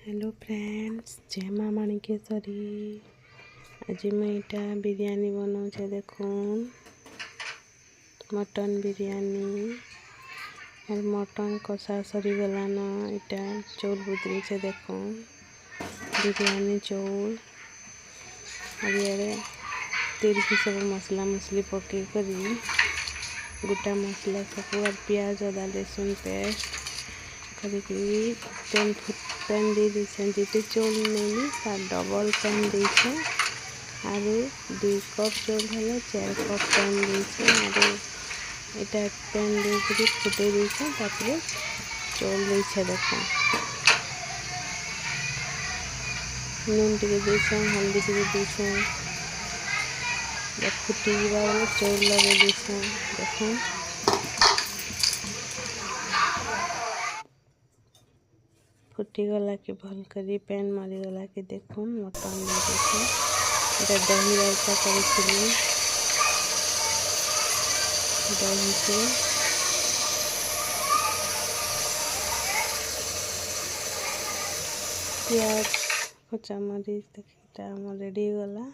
Hello friends, जय माँ माणिकेश्वरी। आज मैं इटा बिरयानी बनाऊे देखून मटन बिरयानी और मटन कषा सरी गलान। इटा चौल बुतरी से देखून बिरयानी चौल और ये तेल की सब मसला मसली पके करी गोटा मसला सब और प्याज अदा लहसुन पेस्ट करी पैन दे दीछे जीते चौल नहीं तार डबल पैन दीछे और 2 कप चौल हेले 4 कप पैन दीछे और इटा पैन दे फुटे दीछे तापर चौल दीछे देखो नून टिके दीछे हल्दी टिके दीछे फुटी जावा चौल लगे दीछे देखो फुटीगला के भल करी पैन मारीगला के देखो मटन दे दीछे इटा दही रायता करी दही से प्याज कच्चा मरीच देखिए रेडी गला।